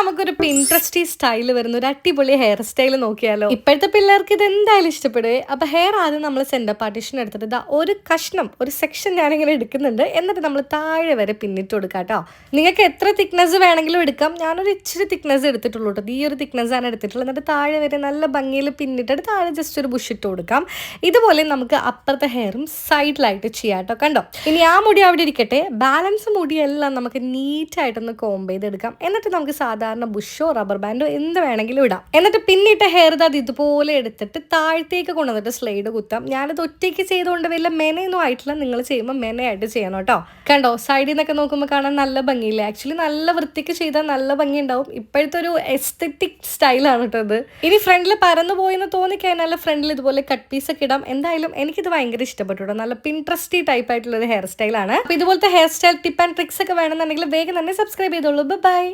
നമുക്കൊരു പിൻട്രസ്റ്റി സ്റ്റൈൽ വരുന്ന ഒരു അടിപൊളി ഹെയർ സ്റ്റൈൽ നോക്കിയാലോ. ഇപ്പോഴത്തെ പിള്ളേർക്ക് ഇത് എന്തായാലും ഇഷ്ടപ്പെടുവേ. അപ്പൊ ഹെയർ ആദ്യം നമ്മൾ സെന്റർ പാർട്ടീഷൻ എടുത്തിട്ട് ഇതാ ഒരു കഷ്ണം, ഒരു സെക്ഷൻ ഞാനിങ്ങനെ എടുക്കുന്നുണ്ട്. എന്നിട്ട് നമ്മൾ താഴെ വരെ പിന്നിട്ട് കൊടുക്കാം കേട്ടോ. നിങ്ങൾക്ക് എത്ര തിക്നെസ് വേണമെങ്കിലും എടുക്കാം. ഞാനൊരു ഇച്ചിരി തിക്നെസ് എടുത്തിട്ടുള്ളൂ കേട്ടോ. ഈ ഒരു തിക്നെസ് ആണ് എടുത്തിട്ടുള്ളത്. എന്നിട്ട് താഴെ വരെ നല്ല ഭംഗിയിൽ പിന്നിട്ടിട്ട് താഴെ ജസ്റ്റ് ഒരു ബുഷ് ഇട്ട് കൊടുക്കാം. ഇതുപോലെ നമുക്ക് അപ്പുറത്തെ ഹെയറും സൈഡിലായിട്ട് ചെയ്യാം കേട്ടോ. കണ്ടോ, ഇനി ആ മുടി അവിടെ ഇരിക്കട്ടെ. ബാലൻസ് മുടിയെല്ലാം നമുക്ക് നീറ്റായിട്ടൊന്ന് കോംബ് ചെയ്തെടുക്കാം. എന്നിട്ട് നമുക്ക് സാധാരണ ബുഷോ റബ്ബർ ബാൻഡോ എന്ത് വേണമെങ്കിലും ഇടാം. എന്നിട്ട് പിന്നിട്ട ഹെയർ അത് ഇതുപോലെ എടുത്തിട്ട് താഴത്തേക്ക് കൊണ്ടുവന്നിട്ട് സ്ലൈഡ് കുത്താം. ഞാനത് ഒറ്റയ്ക്ക് ചെയ്തുകൊണ്ട് വലിയ മെനയൊന്നും ആയിട്ടില്ല. നിങ്ങൾ ചെയ്യുമ്പോൾ മെനയായിട്ട് ചെയ്യണം കേട്ടോ. കണ്ടോ, സൈഡിൽ നിന്നൊക്കെ നോക്കുമ്പോൾ കാണാൻ നല്ല ഭംഗിയില്ല. ആക്ച്വലി നല്ല വൃത്തിക്ക് ചെയ്താൽ നല്ല ഭംഗി ഉണ്ടാവും. ഇപ്പോഴത്തെ ഒരു എസ്തെറ്റിക് സ്റ്റൈലാണ് കേട്ടോ ഇത്. ഇനി ഫ്രണ്ടിൽ പരന്നു പോയെന്ന് തോന്നിക്കഴിഞ്ഞാൽ ഫ്രണ്ടിൽ ഇതുപോലെ കട്ട് പീസ് ഒക്കെ ഇടാം. എന്തായാലും എനിക്കിത് ഭയങ്കര ഇഷ്ടപ്പെട്ടു കേട്ടോ. നല്ല പിൻട്രസ്റ്റി ടൈപ്പ് ആയിട്ടുള്ള ഒരു ഹെയർ സ്റ്റൈലാണ്. അപ്പോൾ ഇതുപോലത്തെ hair style tip and tricks ഒക്കെ വേണമെന്നുണ്ടെങ്കിൽ വേഗം തന്നെ സബ്സ്ക്രൈബ് ചെയ്തോളൂ. ബൈ.